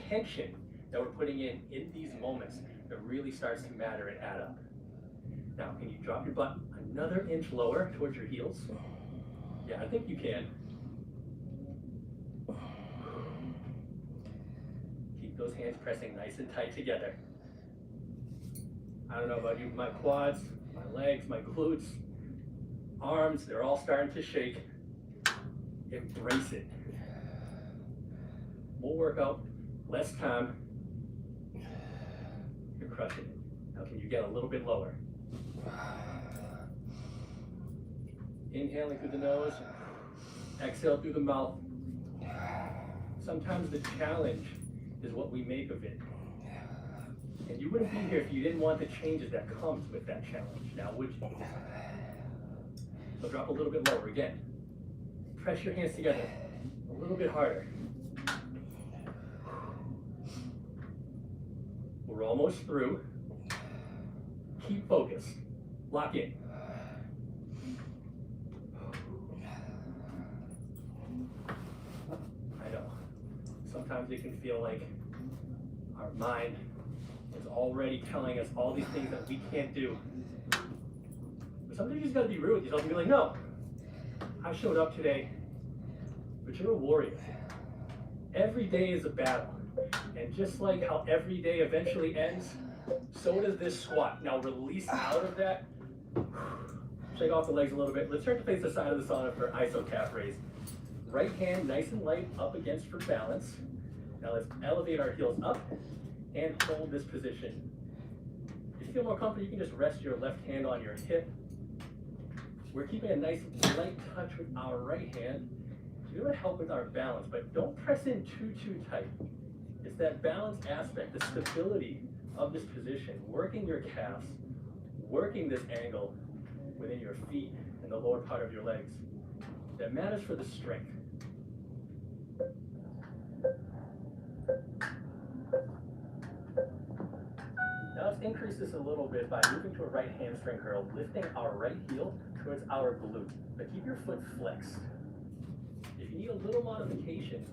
tension that we're putting in these moments that really starts to matter and add up. Now, can you drop your butt another inch lower towards your heels? Yeah, I think you can. Keep those hands pressing nice and tight together. I don't know about you, my quads, my legs, my glutes, arms, they're all starting to shake. Embrace it. More workout, less time. You're crushing it. Now can you get a little bit lower? Inhaling through the nose, exhale through the mouth. Sometimes the challenge is what we make of it. And you wouldn't be here if you didn't want the changes that comes with that challenge. Now, would you? So drop a little bit lower again. Press your hands together a little bit harder. We're almost through. Keep focused. Lock in. I know. Sometimes it can feel like our mind is already telling us all these things that we can't do. But sometimes you just gotta be real with yourself and be like, no, I showed up today, but you're a warrior. Every day is a battle. And just like how every day eventually ends, so does this squat. Now release out of that. Shake off the legs a little bit. Let's turn to face the side of the sauna for iso calf raise. Right hand nice and light up against for balance. Now let's elevate our heels up and hold this position. If you feel more comfortable, you can just rest your left hand on your hip. We're keeping a nice light touch with our right hand. It's going to help with our balance, but don't press in too tight. It's that balance aspect, the stability of this position, working your calves, working this angle within your feet and the lower part of your legs. That matters for the strength. Now let's increase this a little bit by moving to a right hamstring curl, lifting our right heel towards our glute, but keep your foot flexed. If you need a little modification,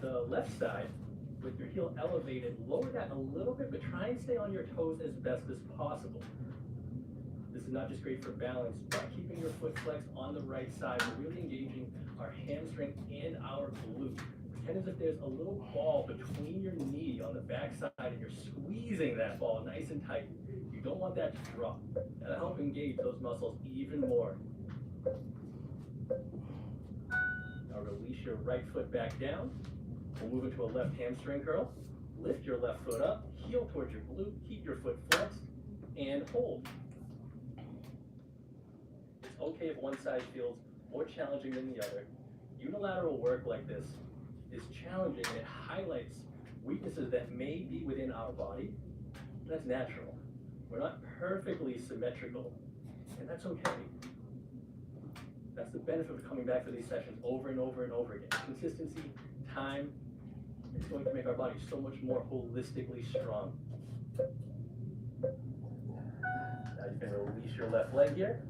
the left side, with your heel elevated, lower that a little bit, but try and stay on your toes as best as possible. This is not just great for balance, but keeping your foot flexed on the right side, we're really engaging our hamstring and our glute. Pretend as if there's a little ball between your knee on the back side and you're squeezing that ball nice and tight. You don't want that to drop. That'll help engage those muscles even more. Now release your right foot back down. We'll move into a left hamstring curl. Lift your left foot up, heel towards your glute, keep your foot flexed, and hold. It's okay if one side feels more challenging than the other. Unilateral work like this is challenging and it highlights weaknesses that may be within our body. That's natural. We're not perfectly symmetrical, and that's okay. That's the benefit of coming back to these sessions over and over and over again. Consistency, time, it's going to make our body so much more holistically strong. Now you can release your left leg here.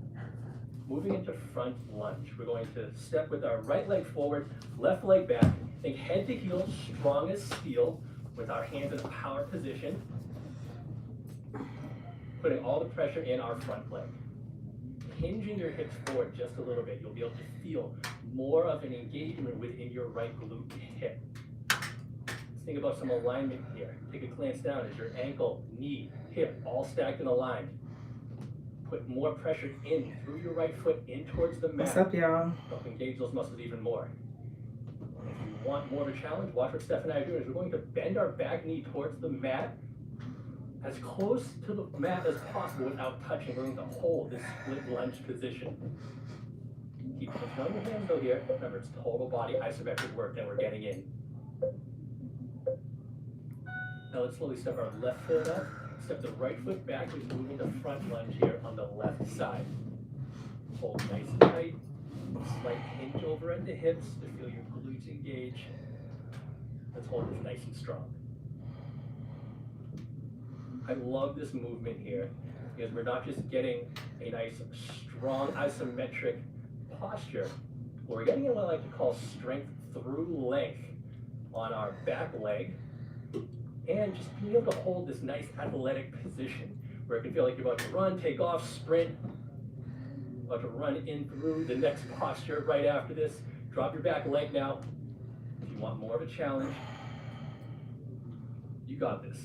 Moving into front lunge. We're going to step with our right leg forward, left leg back. Think head to heel, strong as steel, with our hands in a power position. Putting all the pressure in our front leg. Hinging your hips forward just a little bit. You'll be able to feel more of an engagement within your right glute hip. Let's think about some alignment here. Take a glance down. Is your ankle, knee, hip all stacked and aligned? Put more pressure in through your right foot in towards the mat. What's up, y'all? Help engage those muscles even more. If you want more of a challenge, watch what Steph and I are doing. We're going to bend our back knee towards the mat, as close to the mat as possible without touching. We're going to hold this split lunge position. Keep tension on your hands though here. Remember, it's total body isometric work that we're getting in. Now let's slowly step our left foot up. Step the right foot back, we're moving the front lunge here on the left side. Hold nice and tight. Slight hinge over at the hips to feel your glutes engage. Let's hold this nice and strong. I love this movement here because we're not just getting a nice, strong, isometric posture, but we're getting what I like to call strength through length on our back leg And just being able to hold this nice athletic position where it can feel like you're about to run, take off, sprint, about to run in through the next posture right after this. Drop your back leg now. If you want more of a challenge, you got this.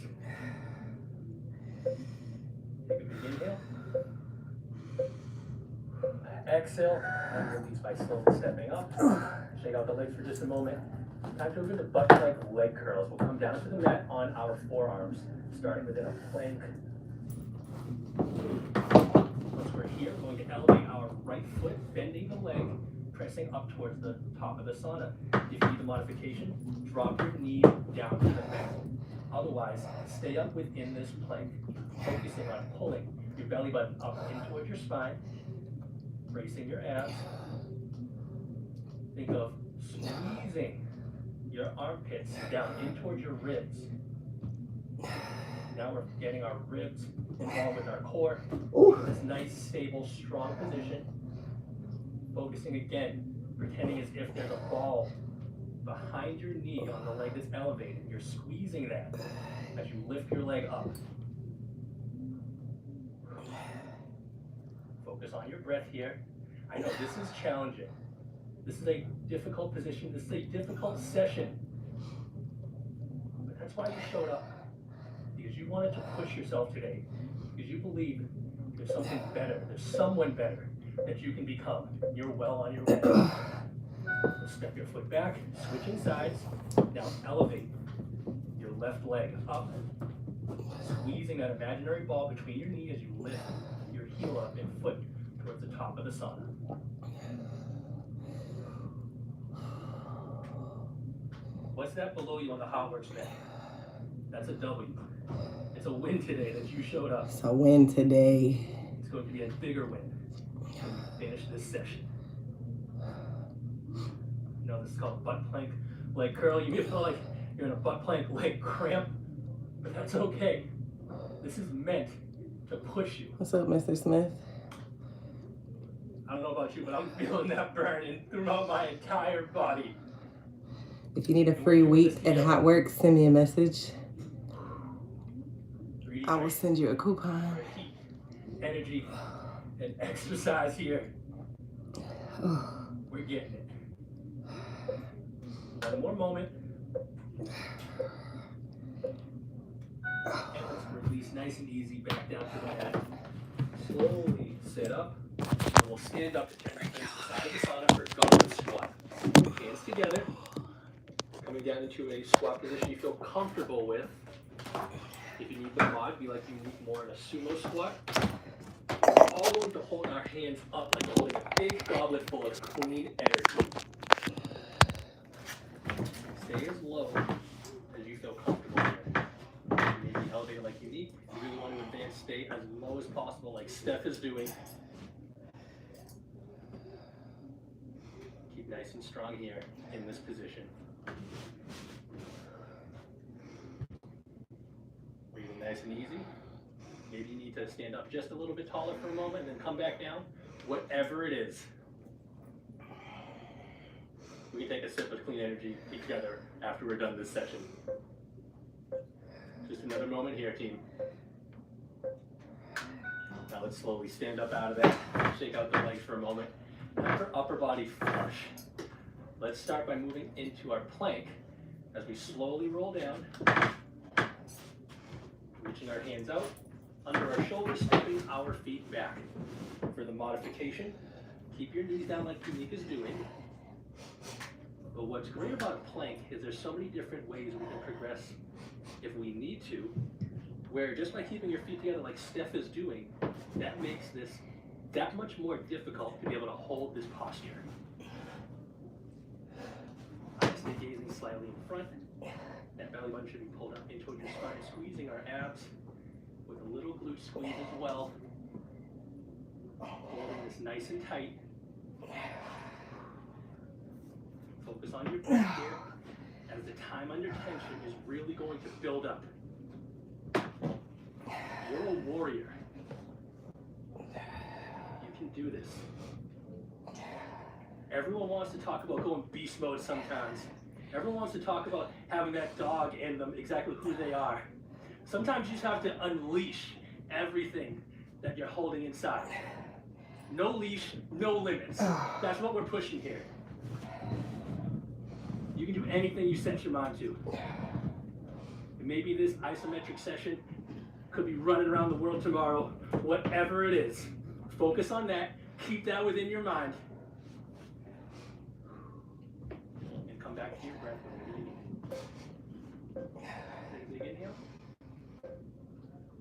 Take a big inhale. Exhale, and release by slowly stepping up. Shake out the legs for just a moment. Time to move into butt plank leg curls. We'll come down to the mat on our forearms, starting within a plank. Once we're here, we're going to elevate our right foot, bending the leg, pressing up towards the top of the sauna. If you need the modification, drop your knees down to the mat. Otherwise, stay up within this plank, focusing on pulling your belly button up in towards your spine, bracing your abs. Think of squeezing your armpits down in towards your ribs. Now we're getting our ribs involved with our core. This nice, stable, strong position. Focusing again, pretending as if there's a ball behind your knee on the leg that's elevated. You're squeezing that as you lift your leg up. Focus on your breath here. I know this is challenging. This is a difficult position. This is a difficult session. But that's why you showed up. Because you wanted to push yourself today. Because you believe there's something better. There's someone better that you can become. You're well on your way. So step your foot back, switching sides. Now elevate your left leg up. Squeezing that imaginary ball between your knee as you lift your heel up and foot towards the top of the sauna. What's that below you on the hot work mat? That's a W. It's a win today that you showed up. It's a win today. It's going to be a bigger win when you finish this session. You know, this is called butt plank leg curl. You may feel like you're in a butt plank leg cramp, but that's okay. This is meant to push you. What's up, Mr. Smith? I don't know about you, but I'm feeling that burning throughout my entire body. If you need a free week at Hot Work, send me a message. I will send you a coupon. Heat, energy, and exercise here. We're getting it. One more moment. And let's release nice and easy back down to the mat. Slowly sit up. And we'll stand up to 10 seconds beside the sauna for goblet squat. Hands together. Coming down into a squat position you feel comfortable with. If you need the mod, be like you need more in a sumo squat. We're all going to hold our hands up like holding a big goblet full of clean energy. Stay as low as you feel comfortable here. Maybe elevate it like you need. If you really want to advance, stay as low as possible like Steph is doing. Keep nice and strong here in this position. Breathing nice and easy. Maybe you need to stand up just a little bit taller for a moment and then come back down. Whatever it is. We can take a sip of clean energy together after we're done this session. Just another moment here, team. Now let's slowly stand up out of that. Shake out the legs for a moment. Now for upper body flush. Let's start by moving into our plank as we slowly roll down. Reaching our hands out, under our shoulders, stepping our feet back. For the modification, keep your knees down like Kunika's doing. But what's great about a plank is there's so many different ways we can progress if we need to, where just by keeping your feet together like Steph is doing, that makes this that much more difficult to be able to hold this posture. Stay gazing slightly in front. That belly button should be pulled up into your spine, squeezing our abs with a little glute squeeze as well. Holding this nice and tight. Focus on your breath here, as the time under tension is really going to build up. You're a warrior. You can do this. Everyone wants to talk about going beast mode sometimes. Everyone wants to talk about having that dog and them exactly who they are. Sometimes you just have to unleash everything that you're holding inside. No leash, no limits. That's what we're pushing here. You can do anything you set your mind to. And maybe this isometric session could be running around the world tomorrow. Whatever it is, focus on that. Keep that within your mind. And come back to your breath when you're breathing. Take a big inhale.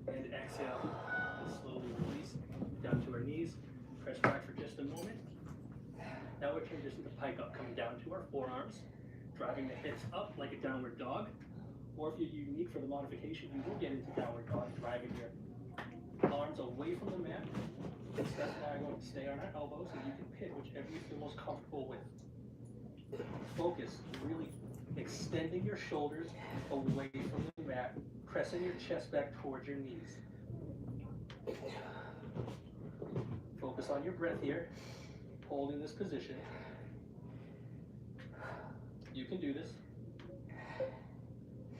And exhale. And slowly release down to our knees. Press back for just a moment. Now we're transitioning to pike up, coming down to our forearms, driving the hips up like a downward dog. Or if you're unique for the modification, you will get into downward dog, driving your arms away from the mat. Steph and I are going to stay on our elbows, and you can pick whichever you feel most comfortable with. Focus, really extending your shoulders away from the mat, pressing your chest back towards your knees. Focus on your breath here, holding this position. You can do this.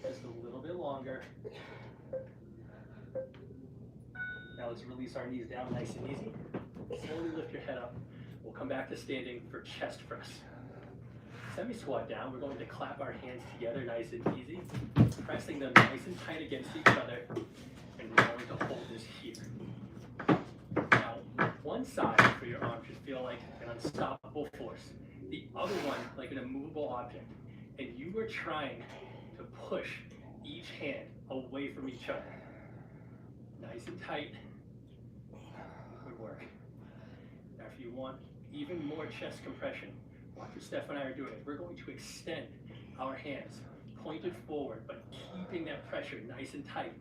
Just a little bit longer. Now let's release our knees down nice and easy. Slowly lift your head up. We'll come back to standing for chest press. Semi-squat down. We're going to clap our hands together nice and easy, pressing them nice and tight against each other, and we're going to hold this here. Now, one side for your arm should feel like an unstoppable force. The other one like an immovable object. And you are trying to push each hand away from each other. Nice and tight. Good work. Now if you want even more chest compression, watch what Steph and I are doing. We're going to extend our hands pointed forward, but keeping that pressure nice and tight.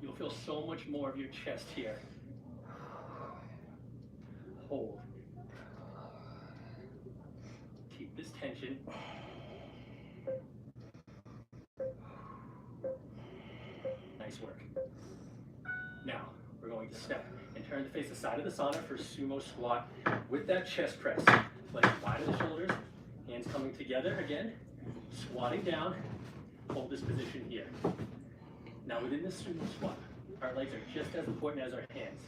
You'll feel so much more of your chest here. Hold. Keep this tension. Nice work. Now, we're going to step and turn to face the side of the sauna for sumo squat with that chest press. Legs wide of the shoulders, hands coming together again, squatting down, hold this position here. Now within this sumo squat, our legs are just as important as our hands.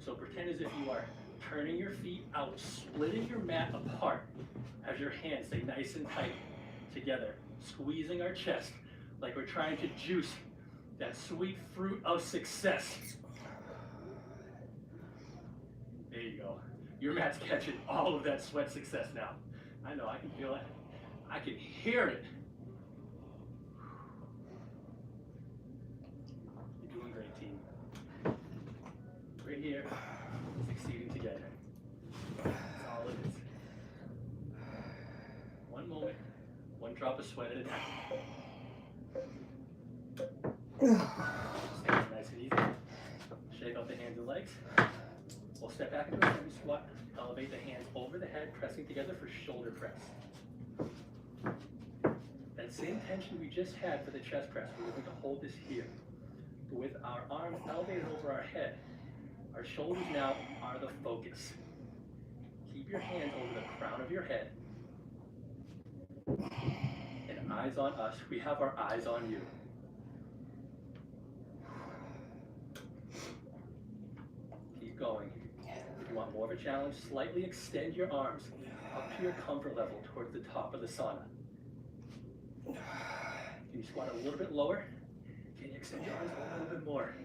So pretend as if you are turning your feet out, splitting your mat apart as your hands stay nice and tight together, squeezing our chest like we're trying to juice that sweet fruit of success. There you go. Your mat's catching all of that sweat success now. I know, I can feel it. I can hear it. You're doing great, team. Right here, succeeding together. That's all it is. One moment, one drop of sweat at a time. Stand nice and easy. Shake out the hands and legs. We'll step back into a semi-squat. Elevate the hands over the head, pressing together for shoulder press. That same tension we just had for the chest press, we're going to hold this here. With our arms elevated over our head, our shoulders now are the focus. Keep your hands over the crown of your head. And eyes on us. We have our eyes on you. Keep going. If you want more of a challenge, slightly extend your arms up to your comfort level towards the top of the sauna. Can you squat a little bit lower? Can you extend your arms a little bit more?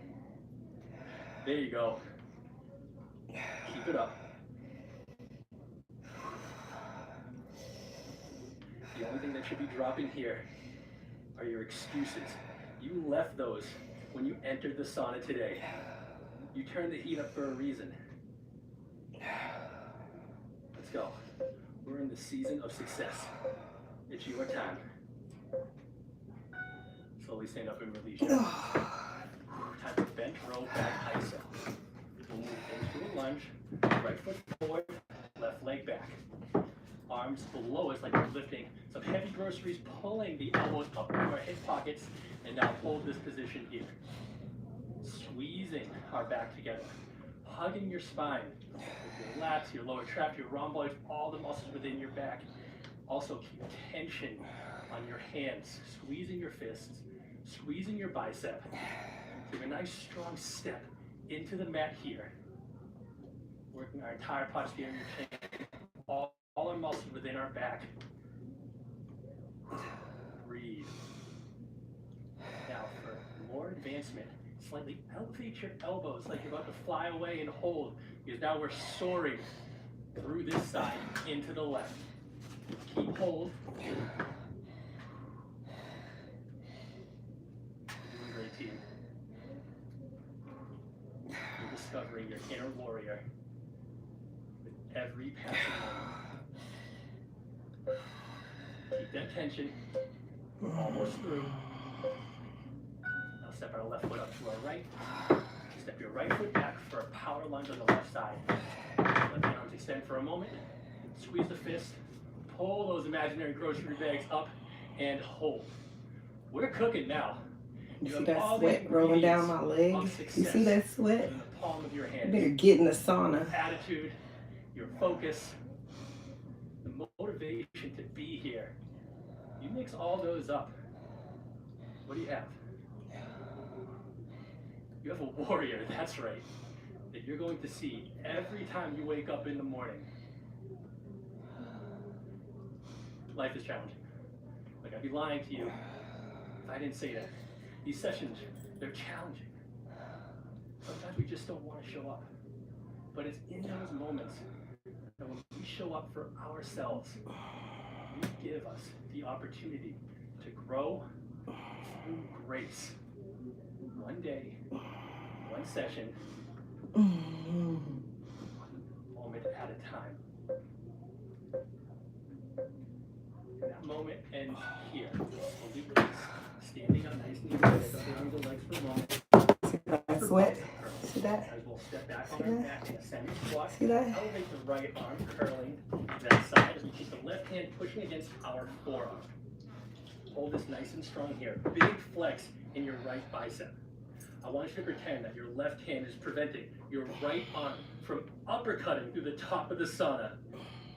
There you go. Keep it up. The only thing that should be dropping here are your excuses. You left those when you entered the sauna today. You turned the heat up for a reason. Let's go. We're in the season of success. It's your time. Slowly stand up and release your arms. Time to bench, row, back, iso. We'll move into a lunge. Right foot forward, left leg back. Arms below us like we're lifting some heavy groceries, pulling the elbows up into our hip pockets, and now hold this position here. Squeezing our back together, hugging your spine with your lats, your lower trap, your rhomboids, all the muscles within your back. Also keep tension on your hands, squeezing your fists, squeezing your bicep. Take a nice strong step into the mat here. Working our entire posterior chain, all our muscles within our back. Breathe. Now for more advancement, slightly elevate your elbows like you're about to fly away and hold, because now we're soaring through this side into the left. Keep hold. Doing great, team. You're discovering your inner warrior with every passing moment. Keep that tension. We're almost through. Now step our left foot up to our right. Step your right foot back for a power lunge on the left side. Let the arms extend for a moment. Squeeze the fist. Pull those imaginary grocery bags up and hold. We're cooking now. You see that sweat rolling down my leg? You see that sweat? In the palm of your hand. You better get in the sauna. Attitude, your focus, the motivation to be here. You mix all those up. What do you have? You have a warrior, that's right, that you're going to see every time you wake up in the morning. Life is challenging. Like, I'd be lying to you if I didn't say that. These sessions, they're challenging. Sometimes we just don't want to show up. But it's in those moments that when we show up for ourselves, we give us the opportunity to grow through grace. One day, one session, one moment at a time. And that moment ends here. Slowly release. Standing up nice and easy. Pick up the arms and legs for a moment. See that sweat? See that? As we'll step back on our mat in a semi-squat. See that? Elevate the right arm, curling to that side as we keep the left hand pushing against our forearm. Hold this nice and strong here. Big flex in your right bicep. I want you to pretend that your left hand is preventing your right arm from uppercutting through the top of the sauna,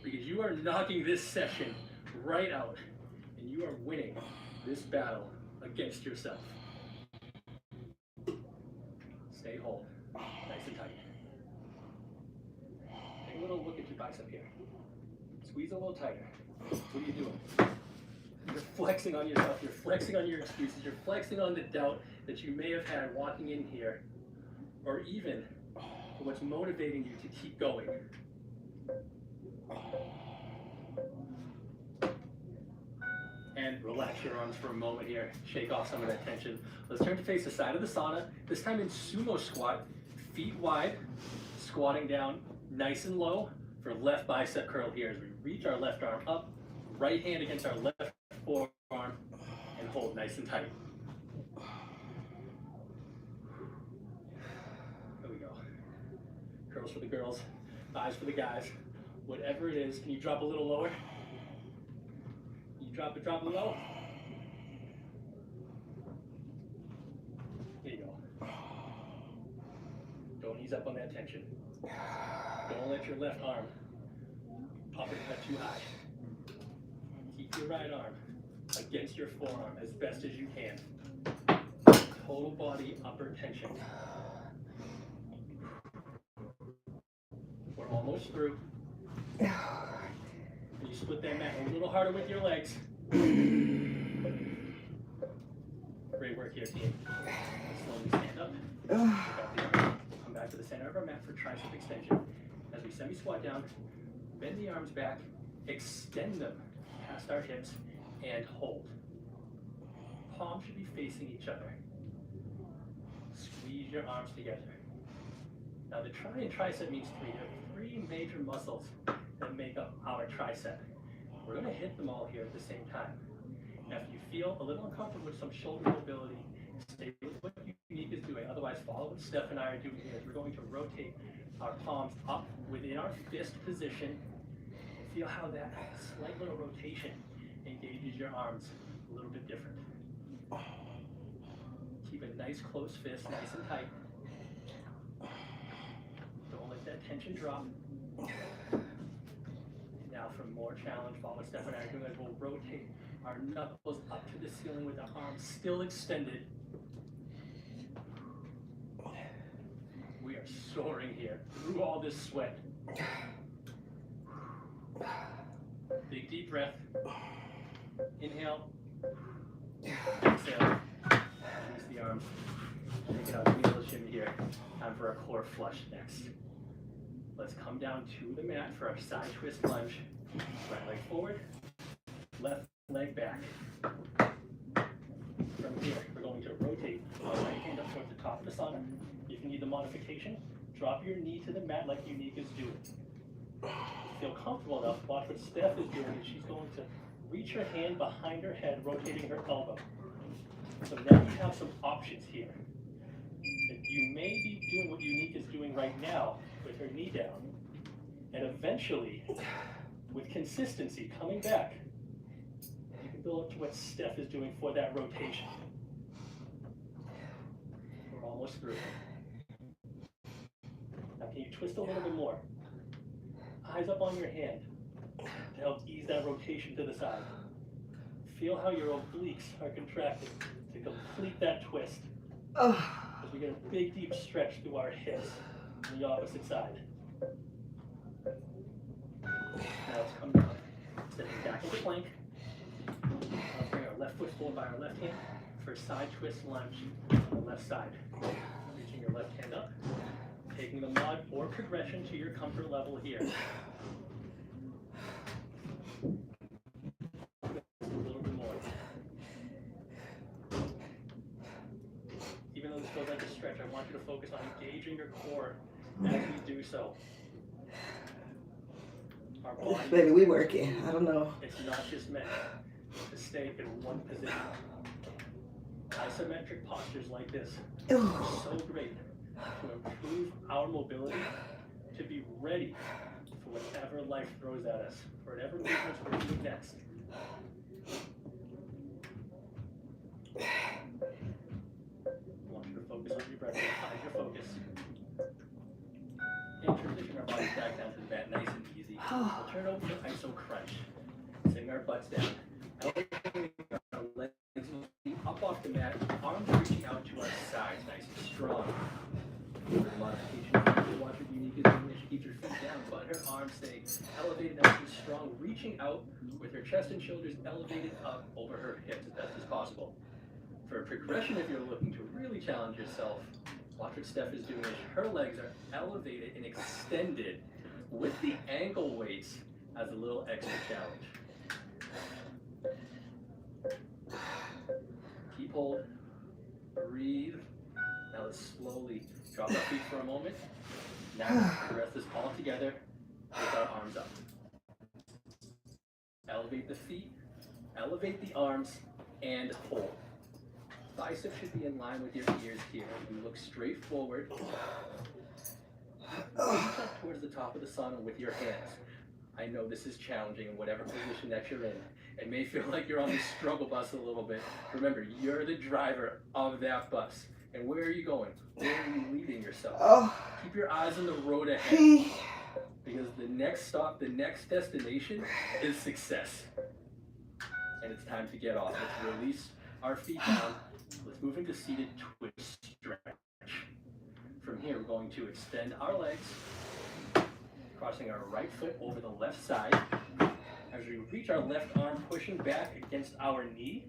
because you are knocking this session right out, and you are winning this battle against yourself. Stay hold, nice and tight. Take a little look at your bicep here. Squeeze a little tighter. What are you doing? You're flexing on yourself, you're flexing on your excuses, you're flexing on the doubt that you may have had walking in here, or even what's motivating you to keep going. And relax your arms for a moment here, shake off some of that tension. Let's turn to face the side of the sauna, this time in sumo squat, feet wide, squatting down nice and low for left bicep curl here as we reach our left arm up, right hand against our left forearm, and hold nice and tight. There we go. Curls for the girls, thighs for the guys. Whatever it is, can you drop a little lower? Drop it low. There you go. Don't ease up on that tension. Don't let your left arm uppercut too high. Keep your right arm against your forearm as best as you can. Total body upper tension. We're almost through. And you split that mat a little harder with your legs. Great work here, team. Slowly stand up. Pick up the arm. Come back to the center of our mat for tricep extension. As we semi-squat down, bend the arms back, extend them past our hips, and hold. Palms should be facing each other. Squeeze your arms together. Now the tri and tricep means three. There are three major muscles that make up our tricep. We're going to hit them all here at the same time. Now if you feel a little uncomfortable with some shoulder mobility, stay with what Unique is doing. Otherwise, follow what Steph and I are doing here. We're going to rotate our palms up within our fist position. Feel how that slight little rotation engages your arms a little bit different. Keep a nice close fist, nice and tight. Don't let that tension drop. Now for more challenge, follow what Steph and I are doing as we'll rotate Our knuckles up to the ceiling with the arms still extended. We are soaring here through all this sweat. Big deep breath. Inhale. Exhale. Release the arms. Take it out. Give me a little shimmy here. Time for our core flush next. Let's come down to the mat for our side twist lunge. Right leg forward. Left leg back. From here, we're going to rotate our right hand up towards the top of the sauna. If you need the modification, drop your knee to the mat like Unique is doing. Feel comfortable enough, watch what Steph is doing. She's going to reach her hand behind her head, rotating her elbow. So now you have some options here. You may be doing what Unique is doing right now with her knee down. And eventually, with consistency, coming back, you can build up to what Steph is doing for that rotation. We're almost through. Now can you twist a little bit more? Eyes up on your hand to help ease that rotation to the side. Feel how your obliques are contracting to complete that twist. As we get a big deep stretch through our hips on the opposite side. Now let's come down, stepping back into plank. Let's bring our left foot forward by our left hand for a side twist lunge on the left side. Reaching your left hand up, taking the mod or progression to your comfort level here. A little bit more. Even though this feels like a stretch, I want you to focus on engaging your core as we do so. Our body, baby, we working. I don't know. it's not just meant to stay in one position. Isometric postures like this are so great to improve our mobility, to be ready for whatever life throws at us, for whatever movements we're doing next. I want you to focus on your breath, find your focus. And transition our bodies back down to the mat nice and easy. We'll turn over to iso crunch. Sitting our butts down. Elevating our legs up off the mat, arms reaching out to our sides, nice and strong. Modification. Watch what Unique is doing. She keeps her feet down, but her arms stay elevated, nice and strong, reaching out with her chest and shoulders elevated up over her hips as best as possible. For a progression, if you're looking to really challenge yourself, watch what Steph is doing. Her legs are elevated and extended with the ankle weights as a little extra challenge. Keep hold, breathe. Now let's slowly drop our feet for a moment. Now rest this all together with our arms up. Elevate the feet, elevate the arms, and hold. Biceps should be in line with your ears here. You look straight forward. Reach up towards the top of the sauna with your hands. I know this is challenging in whatever position that you're in. It may feel like you're on the struggle bus a little bit. Remember, you're the driver of that bus. And where are you going? Where are you leading yourself? Keep your eyes on the road ahead. Because the next stop, the next destination is success. And it's time to get off. Let's release our feet down. Let's move into seated twist stretch. From here, we're going to extend our legs, crossing our right foot over the left side. As we reach our left arm, pushing back against our knee.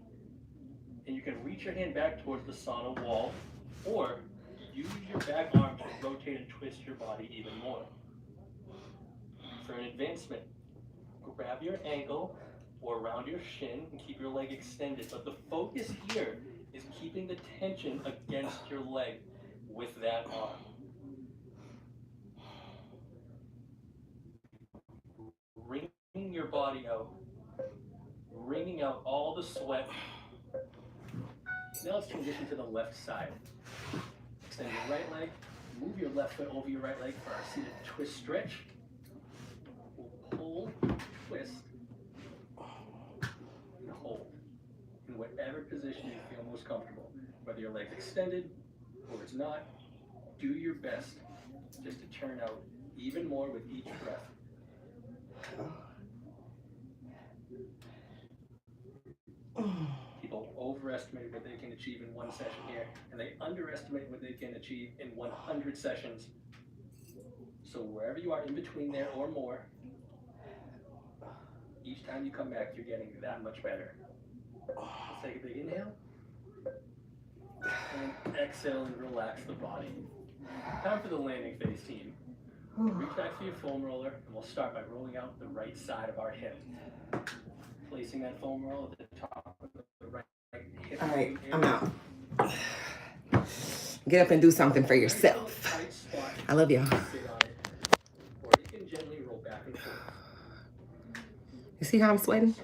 And you can reach your hand back towards the sauna wall, or use your back arm to rotate and twist your body even more. For an advancement, grab your ankle or around your shin and keep your leg extended. But the focus here is keeping the tension against your leg with that arm. Wringing your body out, wringing out all the sweat. Now let's transition to the left side. Extend your right leg, move your left foot over your right leg for our seated twist stretch. Pull, twist, and hold. In whatever position you feel most comfortable. Whether your leg's extended or it's not, do your best just to turn out even more with each breath. People overestimate what they can achieve in one session here, and they underestimate what they can achieve in 100 sessions. So wherever you are in between there or more, each time you come back, you're getting that much better. Let's take a big inhale. And exhale and relax the body. Time for the landing phase, team. Reach back for your foam roller, and we'll start by rolling out the right side of our hip. Placing that foam roller at the top of the right hip. All right, I'm out. Get up and do something for yourself. I love y'all. Sit on it, or you can gently roll back and forth. You see how I'm sweating?